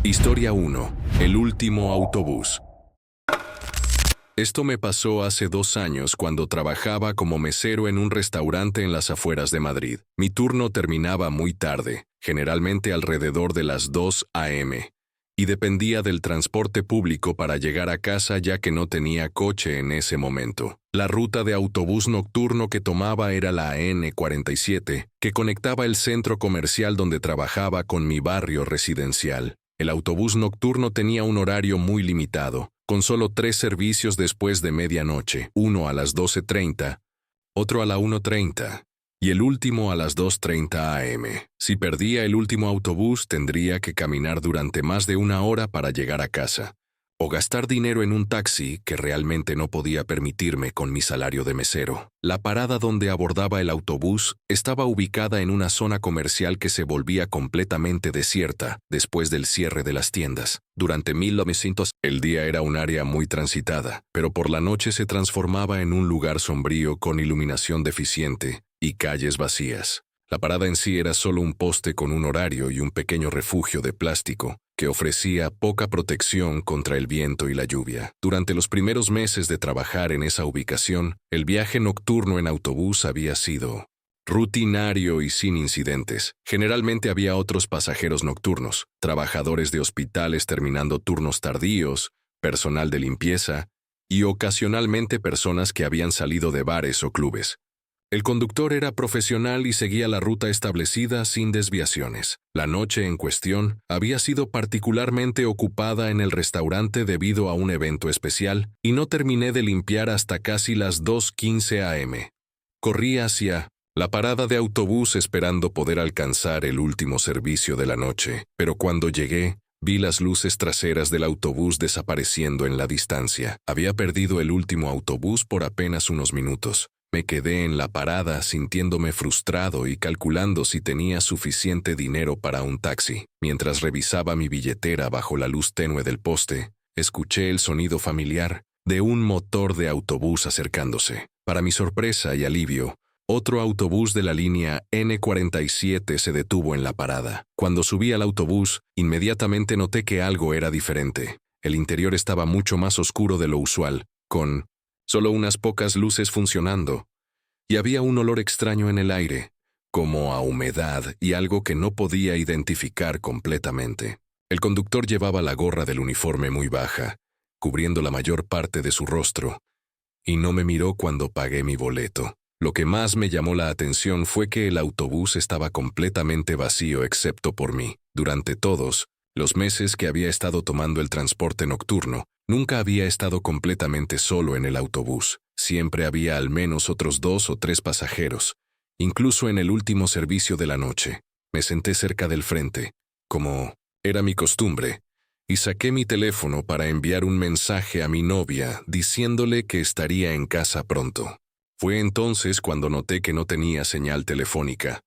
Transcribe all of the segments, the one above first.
Historia 1. El último autobús. Esto me pasó hace 2 años cuando trabajaba como mesero en un restaurante en las afueras de Madrid. Mi turno terminaba muy tarde, generalmente alrededor de las 2 a.m., y dependía del transporte público para llegar a casa ya que no tenía coche en ese momento. La ruta de autobús nocturno que tomaba era la N47, que conectaba el centro comercial donde trabajaba con mi barrio residencial. El autobús nocturno tenía un horario muy limitado, con solo 3 servicios después de medianoche, uno a las 12:30, otro a la 1:30 y el último a las 2:30 a.m. Si perdía el último autobús, tendría que caminar durante más de 1 hora para llegar a casa, o gastar dinero en un taxi que realmente no podía permitirme con mi salario de mesero. La parada donde abordaba el autobús estaba ubicada en una zona comercial que se volvía completamente desierta después del cierre de las tiendas. Durante 1900, el día era un área muy transitada, pero por la noche se transformaba en un lugar sombrío con iluminación deficiente y calles vacías. La parada en sí era solo un poste con un horario y un pequeño refugio de plástico que ofrecía poca protección contra el viento y la lluvia. Durante los primeros meses de trabajar en esa ubicación, el viaje nocturno en autobús había sido rutinario y sin incidentes. Generalmente había otros pasajeros nocturnos, trabajadores de hospitales terminando turnos tardíos, personal de limpieza y ocasionalmente personas que habían salido de bares o clubes. El conductor era profesional y seguía la ruta establecida sin desviaciones. La noche en cuestión había sido particularmente ocupada en el restaurante debido a un evento especial y no terminé de limpiar hasta casi las 2:15 a.m. Corrí hacia la parada de autobús esperando poder alcanzar el último servicio de la noche, pero cuando llegué, vi las luces traseras del autobús desapareciendo en la distancia. Había perdido el último autobús por apenas unos minutos. Me quedé en la parada sintiéndome frustrado y calculando si tenía suficiente dinero para un taxi. Mientras revisaba mi billetera bajo la luz tenue del poste, escuché el sonido familiar de un motor de autobús acercándose. Para mi sorpresa y alivio, otro autobús de la línea N47 se detuvo en la parada. Cuando subí al autobús, inmediatamente noté que algo era diferente. El interior estaba mucho más oscuro de lo usual, con solo unas pocas luces funcionando, y había un olor extraño en el aire, como a humedad y algo que no podía identificar completamente. El conductor llevaba la gorra del uniforme muy baja, cubriendo la mayor parte de su rostro, y no me miró cuando pagué mi boleto. Lo que más me llamó la atención fue que el autobús estaba completamente vacío excepto por mí. Durante todos los meses que había estado tomando el transporte nocturno, nunca había estado completamente solo en el autobús. Siempre había al menos otros 2 o 3 pasajeros, incluso en el último servicio de la noche. Me senté cerca del frente, como era mi costumbre, y saqué mi teléfono para enviar un mensaje a mi novia diciéndole que estaría en casa pronto. Fue entonces cuando noté que no tenía señal telefónica,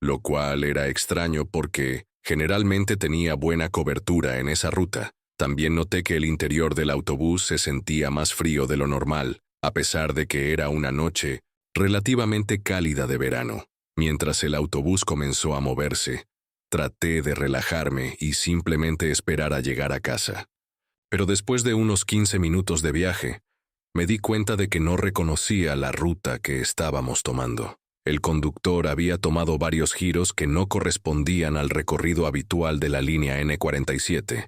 lo cual era extraño porque generalmente tenía buena cobertura en esa ruta. También noté que el interior del autobús se sentía más frío de lo normal, a pesar de que era una noche relativamente cálida de verano. Mientras el autobús comenzó a moverse, traté de relajarme y simplemente esperar a llegar a casa. Pero después de unos 15 minutos de viaje, me di cuenta de que no reconocía la ruta que estábamos tomando. El conductor había tomado varios giros que no correspondían al recorrido habitual de la línea N47,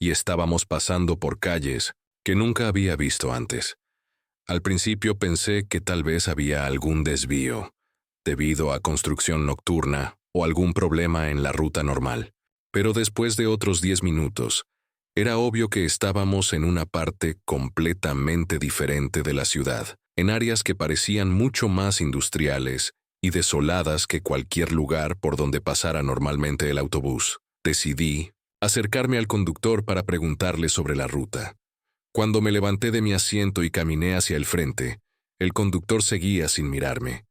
y estábamos pasando por calles que nunca había visto antes. Al principio pensé que tal vez había algún desvío, debido a construcción nocturna o algún problema en la ruta normal. Pero después de otros 10 minutos, era obvio que estábamos en una parte completamente diferente de la ciudad, en áreas que parecían mucho más industriales y desoladas que cualquier lugar por donde pasara normalmente el autobús. Decidí acercarme al conductor para preguntarle sobre la ruta. Cuando me levanté de mi asiento y caminé hacia el frente, el conductor seguía sin mirarme.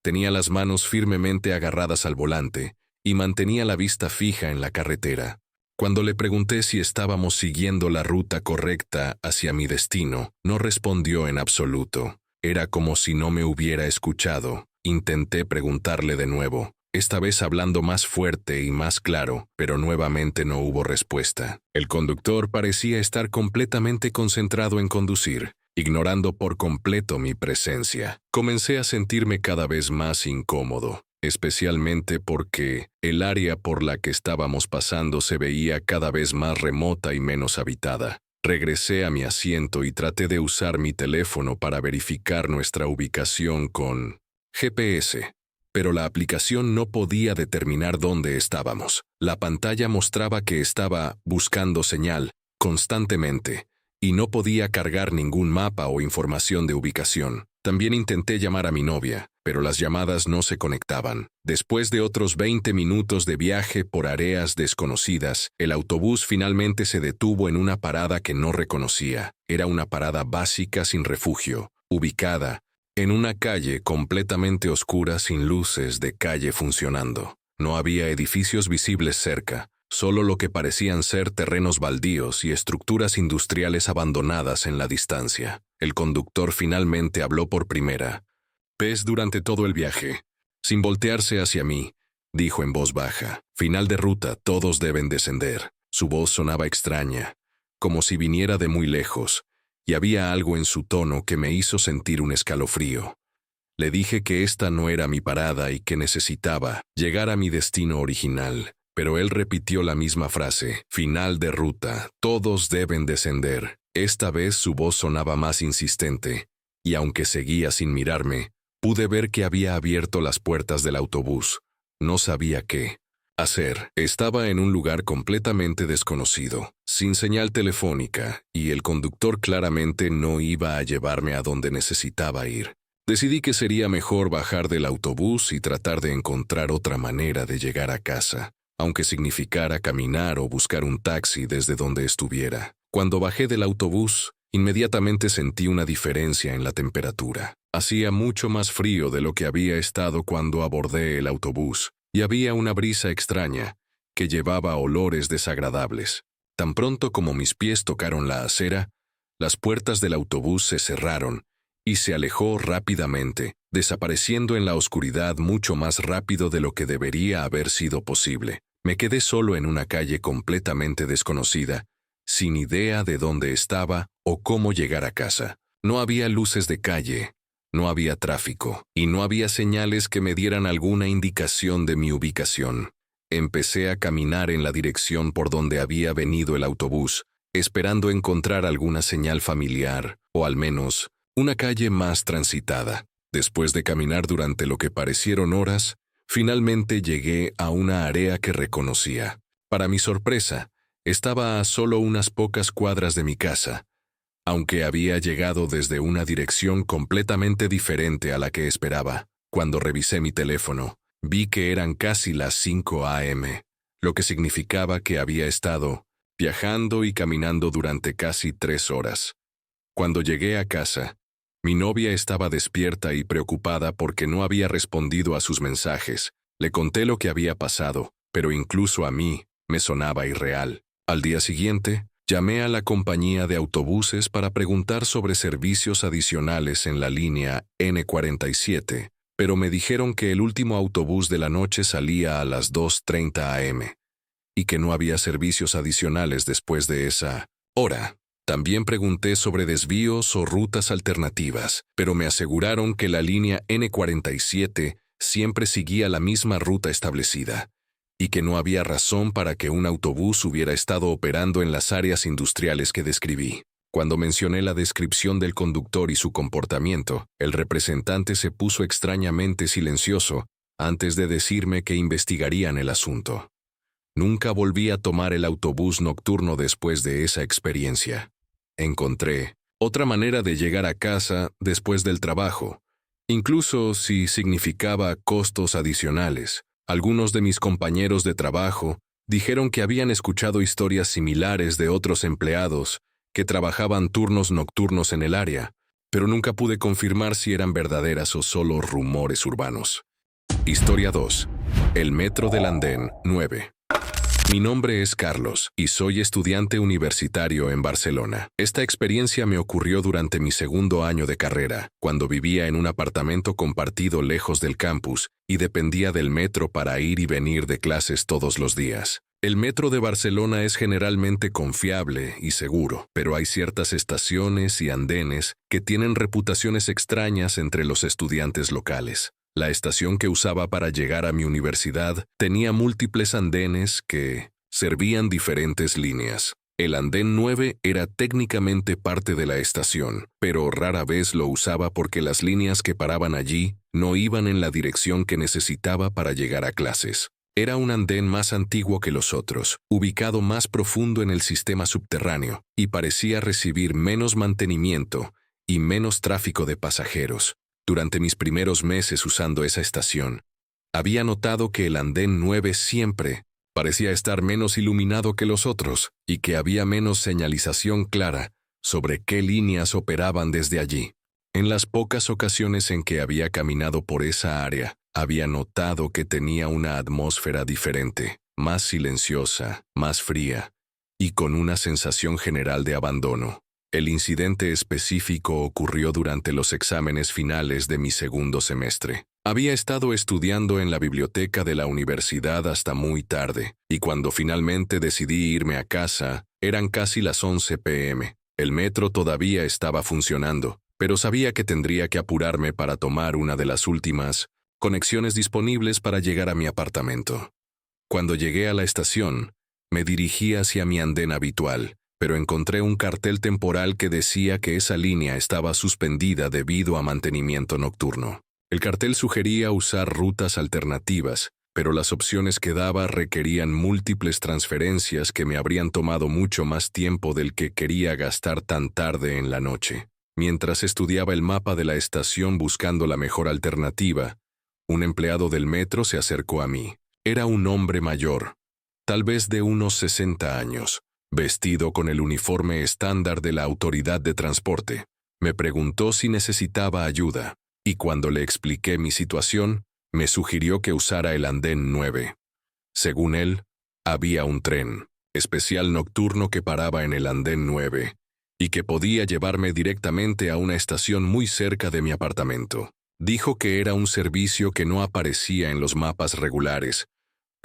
Tenía las manos firmemente agarradas al volante y mantenía la vista fija en la carretera. Cuando le pregunté si estábamos siguiendo la ruta correcta hacia mi destino, no respondió en absoluto. Era como si no me hubiera escuchado. Intenté preguntarle de nuevo. esta vez hablando más fuerte y más claro, pero nuevamente no hubo respuesta. El conductor parecía estar completamente concentrado en conducir, ignorando por completo mi presencia. Comencé a sentirme cada vez más incómodo, especialmente porque el área por la que estábamos pasando se veía cada vez más remota y menos habitada. Regresé a mi asiento y traté de usar mi teléfono para verificar nuestra ubicación con GPS, pero la aplicación no podía determinar dónde estábamos. La pantalla mostraba que estaba buscando señal constantemente y no podía cargar ningún mapa o información de ubicación. También intenté llamar a mi novia, pero las llamadas no se conectaban. Después de otros 20 minutos de viaje por áreas desconocidas, el autobús finalmente se detuvo en una parada que no reconocía. Era una parada básica sin refugio, ubicada en una calle completamente oscura sin luces de calle funcionando. No había edificios visibles cerca, solo lo que parecían ser terrenos baldíos y estructuras industriales abandonadas en la distancia. El conductor finalmente habló por primera vez durante todo el viaje. Sin voltearse hacia mí, dijo en voz baja: «Final de ruta, todos deben descender». Su voz sonaba extraña, como si viniera de muy lejos, y había algo en su tono que me hizo sentir un escalofrío. Le dije que esta no era mi parada y que necesitaba llegar a mi destino original, pero él repitió la misma frase: «Final de ruta, todos deben descender». Esta vez su voz sonaba más insistente, y aunque seguía sin mirarme, pude ver que había abierto las puertas del autobús. No sabía qué hacer. Estaba en un lugar completamente desconocido, sin señal telefónica, y el conductor claramente no iba a llevarme a donde necesitaba ir. Decidí que sería mejor bajar del autobús y tratar de encontrar otra manera de llegar a casa, aunque significara caminar o buscar un taxi desde donde estuviera. Cuando bajé del autobús, inmediatamente sentí una diferencia en la temperatura. Hacía mucho más frío de lo que había estado cuando abordé el autobús, y había una brisa extraña que llevaba olores desagradables. Tan pronto como mis pies tocaron la acera, las puertas del autobús se cerraron y se alejó rápidamente, desapareciendo en la oscuridad mucho más rápido de lo que debería haber sido posible. Me quedé solo en una calle completamente desconocida, sin idea de dónde estaba o cómo llegar a casa. No había luces de calle, no había tráfico, y no había señales que me dieran alguna indicación de mi ubicación. Empecé a caminar en la dirección por donde había venido el autobús, esperando encontrar alguna señal familiar, o al menos una calle más transitada. Después de caminar durante lo que parecieron horas, finalmente llegué a una área que reconocía. Para mi sorpresa, estaba a solo unas pocas cuadras de mi casa, aunque había llegado desde una dirección completamente diferente a la que esperaba. Cuando revisé mi teléfono, vi que eran casi las 5 a.m., lo que significaba que había estado viajando y caminando durante casi 3 horas. Cuando llegué a casa, mi novia estaba despierta y preocupada porque no había respondido a sus mensajes. Le conté lo que había pasado, pero incluso a mí me sonaba irreal. Al día siguiente, llamé a la compañía de autobuses para preguntar sobre servicios adicionales en la línea N47, pero me dijeron que el último autobús de la noche salía a las 2:30 a.m. y que no había servicios adicionales después de esa hora. También pregunté sobre desvíos o rutas alternativas, pero me aseguraron que la línea N47 siempre seguía la misma ruta establecida, y que no había razón para que un autobús hubiera estado operando en las áreas industriales que describí. Cuando mencioné la descripción del conductor y su comportamiento, el representante se puso extrañamente silencioso antes de decirme que investigarían el asunto. Nunca volví a tomar el autobús nocturno después de esa experiencia. Encontré otra manera de llegar a casa después del trabajo, incluso si significaba costos adicionales. Algunos de mis compañeros de trabajo dijeron que habían escuchado historias similares de otros empleados que trabajaban turnos nocturnos en el área, pero nunca pude confirmar si eran verdaderas o solo rumores urbanos. Historia 2. El metro del andén 9. Mi nombre es Carlos y soy estudiante universitario en Barcelona. Esta experiencia me ocurrió durante mi segundo año de carrera, cuando vivía en un apartamento compartido lejos del campus y dependía del metro para ir y venir de clases todos los días. El metro de Barcelona es generalmente confiable y seguro, pero hay ciertas estaciones y andenes que tienen reputaciones extrañas entre los estudiantes locales. La estación que usaba para llegar a mi universidad tenía múltiples andenes que servían diferentes líneas. El andén 9 era técnicamente parte de la estación, pero rara vez lo usaba porque las líneas que paraban allí no iban en la dirección que necesitaba para llegar a clases. Era un andén más antiguo que los otros, ubicado más profundo en el sistema subterráneo, y parecía recibir menos mantenimiento y menos tráfico de pasajeros. Durante mis primeros meses usando esa estación, había notado que el andén 9 siempre parecía estar menos iluminado que los otros y que había menos señalización clara sobre qué líneas operaban desde allí. En las pocas ocasiones en que había caminado por esa área, había notado que tenía una atmósfera diferente, más silenciosa, más fría, y con una sensación general de abandono. El incidente específico ocurrió durante los exámenes finales de mi segundo semestre. Había estado estudiando en la biblioteca de la universidad hasta muy tarde, y cuando finalmente decidí irme a casa, eran casi las 11 p.m. El metro todavía estaba funcionando, pero sabía que tendría que apurarme para tomar una de las últimas conexiones disponibles para llegar a mi apartamento. Cuando llegué a la estación, me dirigí hacia mi andén habitual, pero encontré un cartel temporal que decía que esa línea estaba suspendida debido a mantenimiento nocturno. El cartel sugería usar rutas alternativas, pero las opciones que daba requerían múltiples transferencias que me habrían tomado mucho más tiempo del que quería gastar tan tarde en la noche. Mientras estudiaba el mapa de la estación buscando la mejor alternativa, un empleado del metro se acercó a mí. Era un hombre mayor, tal vez de unos 60 años. Vestido con el uniforme estándar de la autoridad de transporte. Me preguntó si necesitaba ayuda, y cuando le expliqué mi situación, me sugirió que usara el andén 9. Según él, había un tren especial nocturno que paraba en el andén 9, y que podía llevarme directamente a una estación muy cerca de mi apartamento. Dijo que era un servicio que no aparecía en los mapas regulares,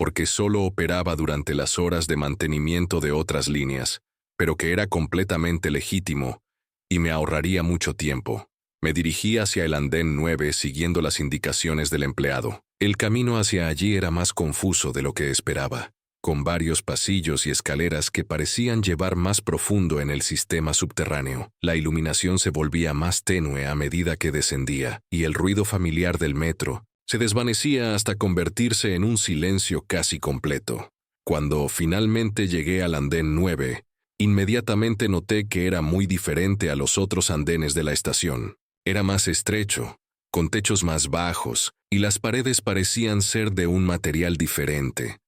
porque solo operaba durante las horas de mantenimiento de otras líneas, pero que era completamente legítimo y me ahorraría mucho tiempo. Me dirigí hacia el andén 9 siguiendo las indicaciones del empleado. El camino hacia allí era más confuso de lo que esperaba, con varios pasillos y escaleras que parecían llevar más profundo en el sistema subterráneo. La iluminación se volvía más tenue a medida que descendía, y el ruido familiar del metro se desvanecía hasta convertirse en un silencio casi completo. Cuando finalmente llegué al andén 9, inmediatamente noté que era muy diferente a los otros andenes de la estación. Era más estrecho, con techos más bajos, y las paredes parecían ser de un material diferente,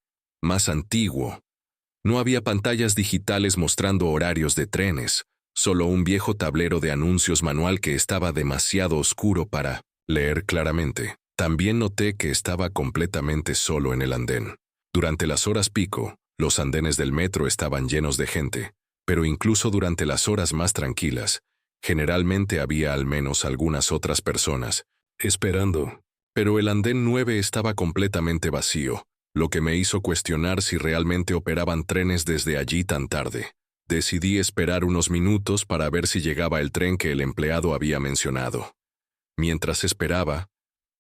más antiguo. No había pantallas digitales mostrando horarios de trenes, solo un viejo tablero de anuncios manual que estaba demasiado oscuro para leer claramente. También noté que estaba completamente solo en el andén. Durante las horas pico, los andenes del metro estaban llenos de gente, pero incluso durante las horas más tranquilas, generalmente había al menos algunas otras personas esperando. Pero el andén 9 estaba completamente vacío, lo que me hizo cuestionar si realmente operaban trenes desde allí tan tarde. Decidí esperar unos minutos para ver si llegaba el tren que el empleado había mencionado. Mientras esperaba,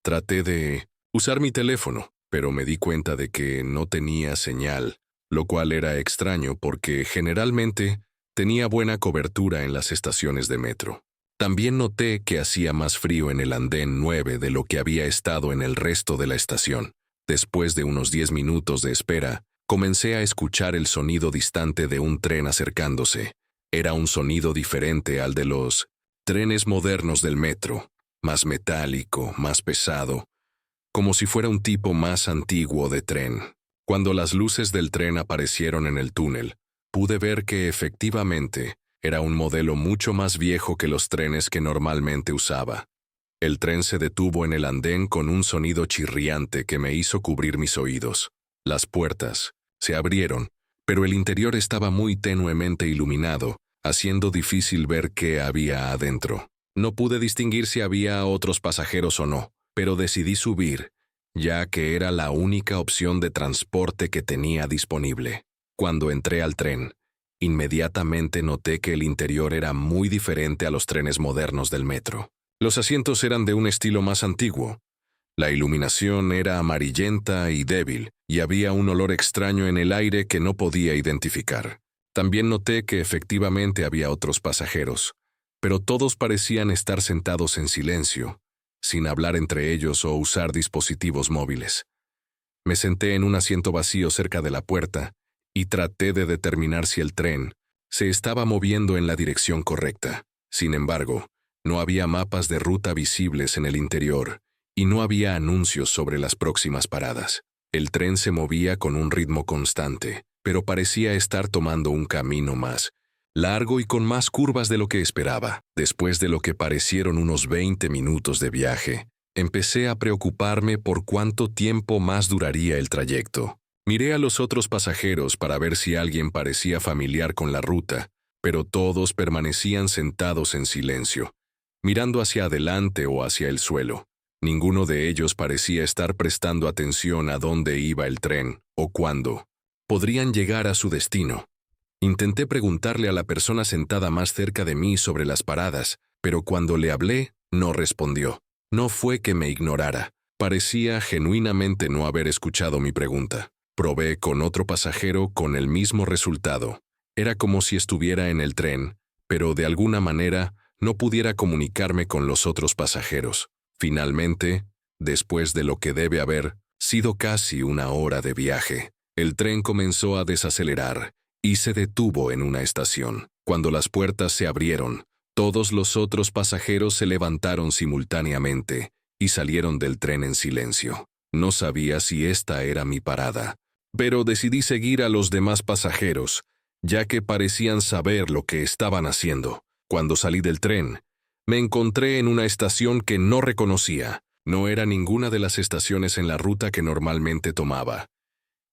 traté de usar mi teléfono, pero me di cuenta de que no tenía señal, lo cual era extraño porque generalmente tenía buena cobertura en las estaciones de metro. También noté que hacía más frío en el andén 9 de lo que había estado en el resto de la estación. Después de unos 10 minutos de espera, comencé a escuchar el sonido distante de un tren acercándose. Era un sonido diferente al de los trenes modernos del metro. Más metálico, más pesado, como si fuera un tipo más antiguo de tren. Cuando las luces del tren aparecieron en el túnel, pude ver que efectivamente era un modelo mucho más viejo que los trenes que normalmente usaba. El tren se detuvo en el andén con un sonido chirriante que me hizo cubrir mis oídos. Las puertas se abrieron pero el interior estaba muy tenuemente iluminado, haciendo difícil ver qué había adentro. No pude distinguir si había otros pasajeros o no, pero decidí subir, ya que era la única opción de transporte que tenía disponible. Cuando entré al tren, inmediatamente noté que el interior era muy diferente a los trenes modernos del metro. Los asientos eran de un estilo más antiguo. La iluminación era amarillenta y débil, y había un olor extraño en el aire que no podía identificar. También noté que efectivamente había otros pasajeros, pero todos parecían estar sentados en silencio, sin hablar entre ellos o usar dispositivos móviles. Me senté en un asiento vacío cerca de la puerta y traté de determinar si el tren se estaba moviendo en la dirección correcta. Sin embargo, no había mapas de ruta visibles en el interior y no había anuncios sobre las próximas paradas. El tren se movía con un ritmo constante, pero parecía estar tomando un camino más largo y con más curvas de lo que esperaba. Después de lo que parecieron unos 20 minutos de viaje, empecé a preocuparme por cuánto tiempo más duraría el trayecto. Miré a los otros pasajeros para ver si alguien parecía familiar con la ruta, pero todos permanecían sentados en silencio, mirando hacia adelante o hacia el suelo. Ninguno de ellos parecía estar prestando atención a dónde iba el tren o cuándo podrían llegar a su destino. Intenté preguntarle a la persona sentada más cerca de mí sobre las paradas, pero cuando le hablé, no respondió. No fue que me ignorara, parecía genuinamente no haber escuchado mi pregunta. Probé con otro pasajero con el mismo resultado. Era como si estuviera en el tren, pero de alguna manera no pudiera comunicarme con los otros pasajeros. Finalmente, después de lo que debe haber sido casi una hora de viaje, el tren comenzó a desacelerar y se detuvo en una estación. Cuando las puertas se abrieron, todos los otros pasajeros se levantaron simultáneamente y salieron del tren en silencio. No sabía si esta era mi parada, pero decidí seguir a los demás pasajeros, ya que parecían saber lo que estaban haciendo. Cuando salí del tren, me encontré en una estación que no reconocía. No era ninguna de las estaciones en la ruta que normalmente tomaba,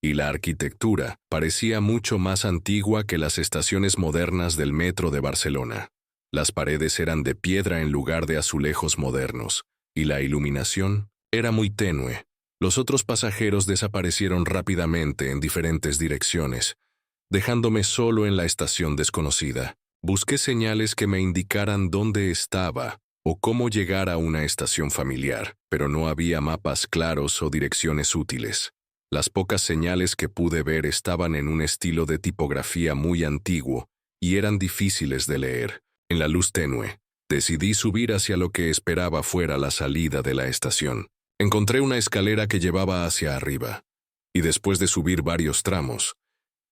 y la arquitectura parecía mucho más antigua que las estaciones modernas del metro de Barcelona. Las paredes eran de piedra en lugar de azulejos modernos, y la iluminación era muy tenue. Los otros pasajeros desaparecieron rápidamente en diferentes direcciones, dejándome solo en la estación desconocida. Busqué señales que me indicaran dónde estaba o cómo llegar a una estación familiar, pero no había mapas claros o direcciones útiles. Las pocas señales que pude ver estaban en un estilo de tipografía muy antiguo y eran difíciles de leer. En la luz tenue, decidí subir hacia lo que esperaba fuera la salida de la estación. Encontré una escalera que llevaba hacia arriba, y después de subir varios tramos,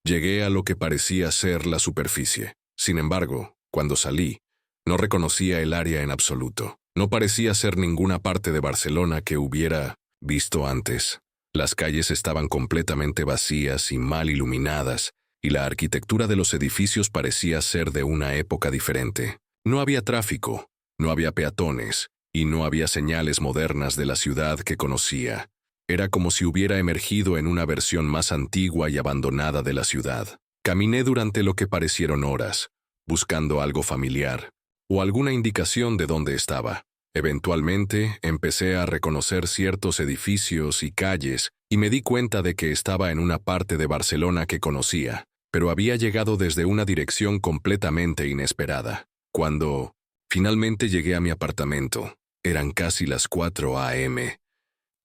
llegué a lo que parecía ser la superficie. Sin embargo, cuando salí, no reconocía el área en absoluto. No parecía ser ninguna parte de Barcelona que hubiera visto antes. Las calles estaban completamente vacías y mal iluminadas, y la arquitectura de los edificios parecía ser de una época diferente. No había tráfico, no había peatones, y no había señales modernas de la ciudad que conocía. Era como si hubiera emergido en una versión más antigua y abandonada de la ciudad. Caminé durante lo que parecieron horas, buscando algo familiar, o alguna indicación de dónde estaba. Eventualmente, empecé a reconocer ciertos edificios y calles y me di cuenta de que estaba en una parte de Barcelona que conocía, pero había llegado desde una dirección completamente inesperada. Cuando finalmente llegué a mi apartamento, eran casi las 4 a.m.,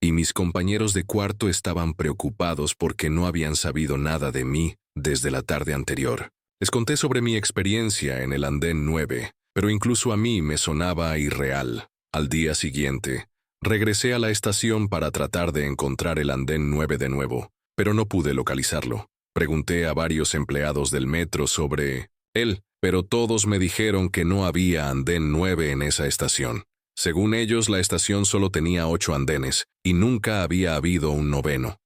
y mis compañeros de cuarto estaban preocupados porque no habían sabido nada de mí desde la tarde anterior. Les conté sobre mi experiencia en el andén 9, pero incluso a mí me sonaba irreal. Al día siguiente, regresé a la estación para tratar de encontrar el andén 9 de nuevo, pero no pude localizarlo. Pregunté a varios empleados del metro sobre él, pero todos me dijeron que no había andén 9 en esa estación. Según ellos, la estación solo tenía 8 andenes, y nunca había habido un noveno.